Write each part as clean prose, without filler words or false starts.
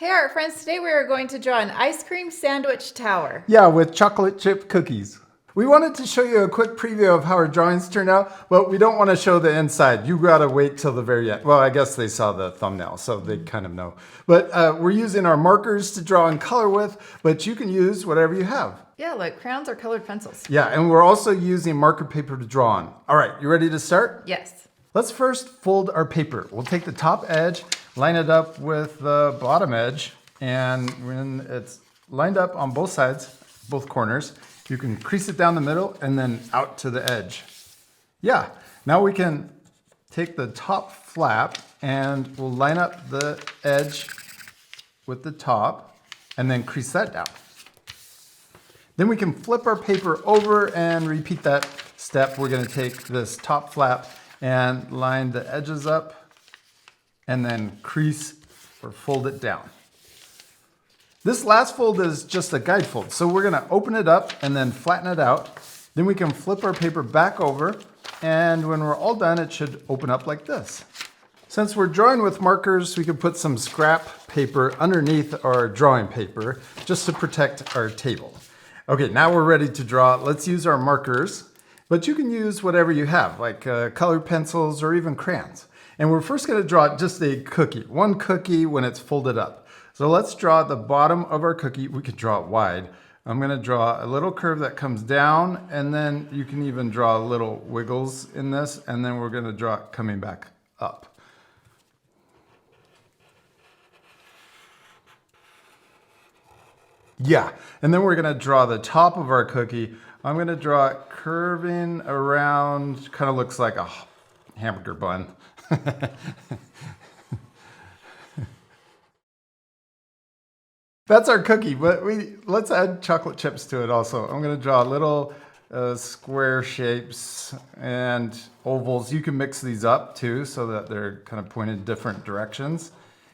Hey art friends, today we are going to draw an ice cream sandwich tower. Yeah, with chocolate chip cookies. We wanted to show you a quick preview of how our drawings turned out, but we don't want to show the inside. You gotta wait till the very end. Well, I guess they saw the thumbnail, so they kind of know. But we're using our markers to draw and color with, but you can use whatever you have. Yeah, like crayons or colored pencils. Yeah, and we're also using marker paper to draw on. All right, you ready to start? Yes. Let's first fold our paper. We'll take the top edge, line it up with the bottom edge, and when it's lined up on both sides, both corners, you can crease it down the middle and then out to the edge. Yeah, now we can take the top flap and we'll line up the edge with the top and then crease that down. Then we can flip our paper over and repeat that step. We're gonna take this top flap and line the edges up and then crease or fold it down. This last fold is just a guide fold. So we're gonna open it up and then flatten it out. Then we can flip our paper back over, and when we're all done, it should open up like this. Since we're drawing with markers, we can put some scrap paper underneath our drawing paper just to protect our table. Okay, now we're ready to draw. Let's use our markers, but you can use whatever you have, like colored pencils or even crayons. And we're first gonna draw just a cookie, one cookie when it's folded up. So let's draw the bottom of our cookie. We could draw it wide. I'm gonna draw a little curve that comes down, and then you can even draw little wiggles in this, and then we're gonna draw it coming back up. Yeah, and then we're gonna draw the top of our cookie. I'm gonna draw it curving around, kind of looks like a hamburger bun. That's our cookie, but let's add chocolate chips to it also. I'm gonna draw little square shapes and ovals. You can mix these up too so that they're kind of pointed different directions.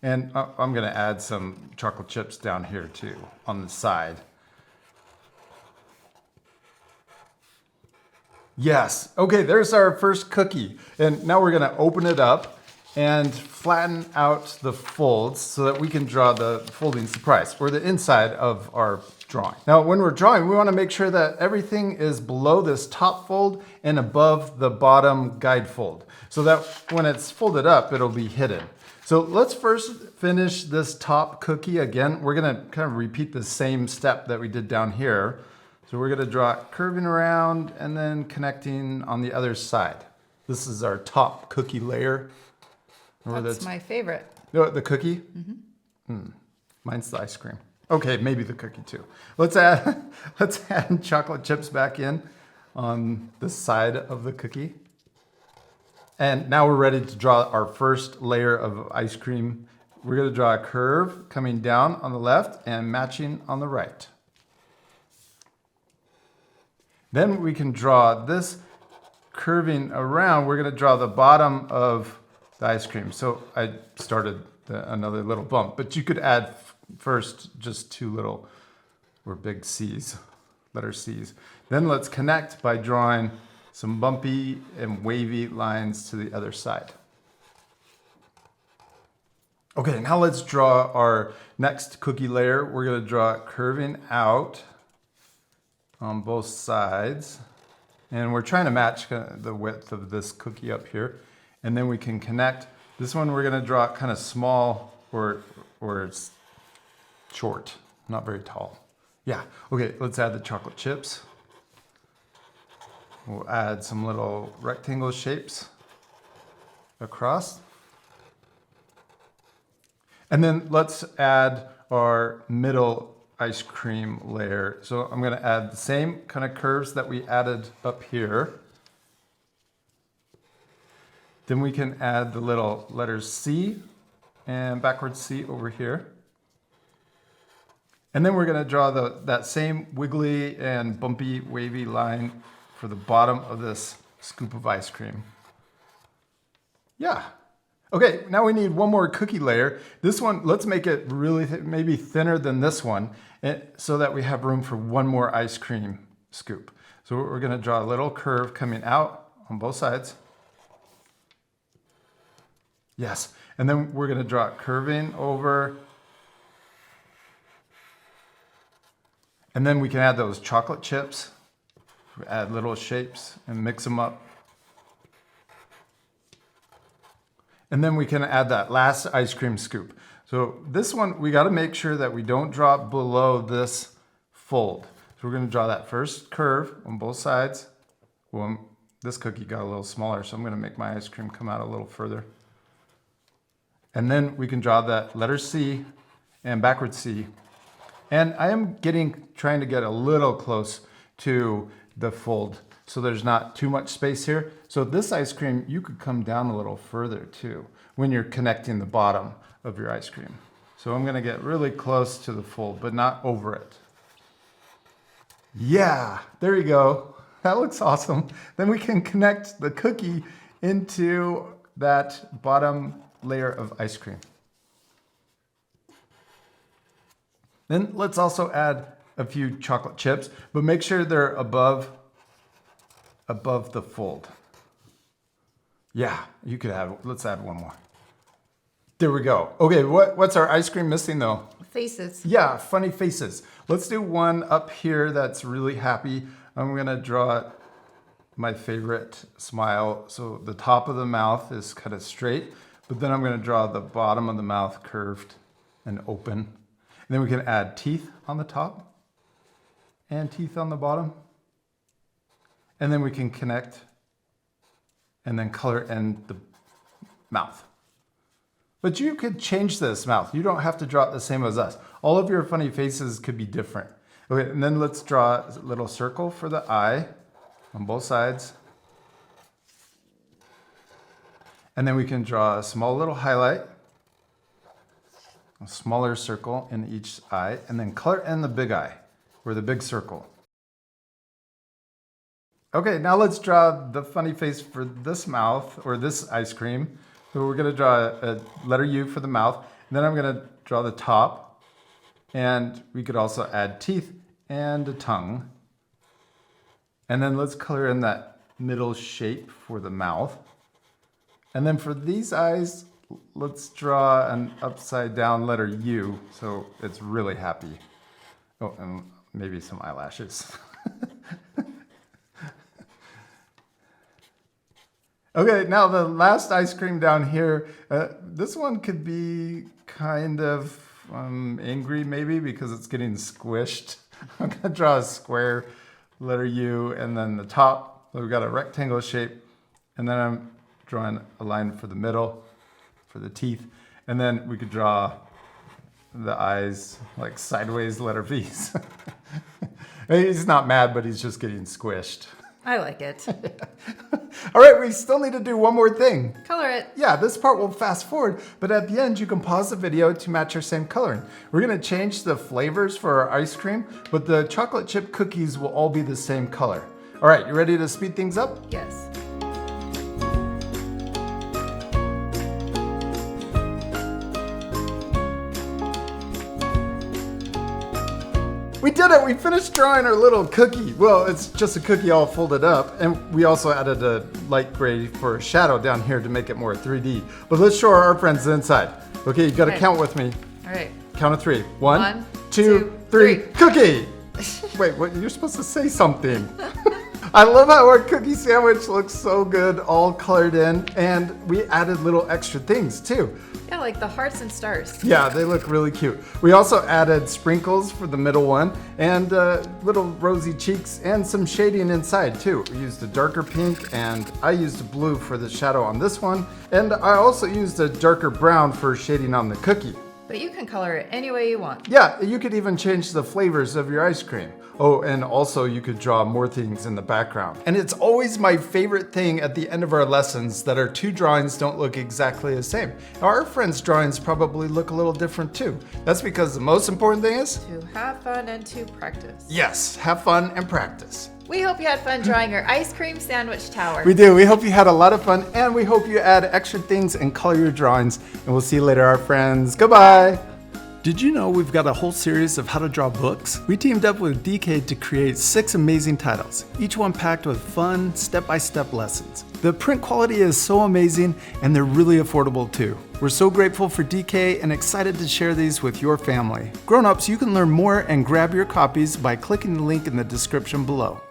And I'm gonna add some chocolate chips down here too on the side. Yes, okay, there's our first cookie. And now we're gonna open it up and flatten out the folds so that we can draw the folding surprise, or the inside of our drawing. Now, when we're drawing, we wanna make sure that everything is below this top fold and above the bottom guide fold, so that when it's folded up, it'll be hidden. So let's first finish this top cookie again. We're gonna kind of repeat the same step that we did down here. So we're gonna draw it curving around and then connecting on the other side. This is our top cookie layer. That's my favorite. The cookie? Mm-hmm. Mine's the ice cream. Okay, maybe the cookie too. Let's add chocolate chips back in on the side of the cookie. And now we're ready to draw our first layer of ice cream. We're gonna draw a curve coming down on the left and matching on the right. Then we can draw this curving around. We're gonna draw the bottom of the ice cream. So I started another little bump, but you could add first just two little or big C's, letter C's. Then let's connect by drawing some bumpy and wavy lines to the other side. Okay, now let's draw our next cookie layer. We're gonna draw it curving out on both sides. And we're trying to match the width of this cookie up here. And then we can connect. This one we're gonna draw it kind of small or it's short, not very tall. Yeah, okay, let's add the chocolate chips. We'll add some little rectangle shapes across. And then let's add our middle ice cream layer. So I'm gonna add the same kind of curves that we added up here. Then we can add the little letters C and backwards C over here. And then we're gonna draw that same wiggly and bumpy, wavy line for the bottom of this scoop of ice cream. Yeah. Okay, now we need one more cookie layer. This one, let's make it really maybe thinner than this one, so that we have room for one more ice cream scoop. So we're gonna draw a little curve coming out on both sides. Yes, and then we're gonna draw it curving over And then we can add those chocolate chips, add little shapes and mix them up. And then we can add that last ice cream scoop. So this one, we gotta make sure that we don't drop below this fold. So we're gonna draw that first curve on both sides. Well, this cookie got a little smaller, so I'm gonna make my ice cream come out a little further. And then we can draw that letter C and backward C. And I am trying to get a little close to the fold so there's not too much space here. So this ice cream, you could come down a little further too when you're connecting the bottom of your ice cream. So I'm gonna get really close to the fold, but not over it. Yeah, there you go. That looks awesome. Then we can connect the cookie into that bottom layer of ice cream. Then let's also add a few chocolate chips, but make sure they're above the fold. Yeah, you could add, let's add one more. There we go. Okay, what's our ice cream missing though? Faces. Yeah, funny faces. Let's do one up here that's really happy. I'm gonna draw my favorite smile. So the top of the mouth is kind of straight, but then I'm gonna draw the bottom of the mouth curved and open. And then we can add teeth on the top and teeth on the bottom. And then we can connect and then color in the mouth. But you could change this mouth. You don't have to draw it the same as us. All of your funny faces could be different. Okay, and then let's draw a little circle for the eye on both sides. And then we can draw a small little highlight, a smaller circle in each eye, and then color in the big eye, or the big circle. Okay, now let's draw the funny face for this mouth, or this ice cream. So we're gonna draw a letter U for the mouth, and then I'm gonna draw the top, and we could also add teeth and a tongue. And then let's color in that middle shape for the mouth. And then for these eyes, let's draw an upside down letter U, so it's really happy. Oh, and maybe some eyelashes. Okay, now the last ice cream down here, this one could be kind of angry maybe because it's getting squished. I'm gonna draw a square letter U and then the top, so we've got a rectangle shape, and then I'm drawing a line for the middle, for the teeth, and then we could draw the eyes like sideways letter V's. He's not mad, but he's just getting squished. I like it. All right, we still need to do one more thing. Color it. Yeah, this part will fast forward, but at the end you can pause the video to match your same coloring. We're gonna change the flavors for our ice cream, but the chocolate chip cookies will all be the same color. All right, you ready to speed things up? Yes. We did it! We finished drawing our little cookie. Well, it's just a cookie all folded up, and we also added a light gray for a shadow down here to make it more 3D. But let's show our friends the inside. Okay, you gotta count with me. All right. Count of three. One, One, two, two, three. three. Cookie! Wait, what? You're supposed to say something. I love how our cookie sandwich looks so good, all colored in, and we added little extra things too. Yeah, like the hearts and stars. Yeah, they look really cute. We also added sprinkles for the middle one, and little rosy cheeks, and some shading inside too. We used a darker pink, and I used a blue for the shadow on this one, and I also used a darker brown for shading on the cookie. But you can color it any way you want. Yeah, you could even change the flavors of your ice cream. Oh, and also you could draw more things in the background. And it's always my favorite thing at the end of our lessons that our two drawings don't look exactly the same. Our friends' drawings probably look a little different too. That's because the most important thing is? To have fun and to practice. Yes, have fun and practice. We hope you had fun drawing your ice cream sandwich tower. We do. We hope you had a lot of fun, and we hope you add extra things and color your drawings. And we'll see you later, our friends. Goodbye. Did you know we've got a whole series of how to draw books? We teamed up with DK to create 6 amazing titles, each one packed with fun, step-by-step lessons. The print quality is so amazing, and they're really affordable too. We're so grateful for DK and excited to share these with your family. Grown-ups, you can learn more and grab your copies by clicking the link in the description below.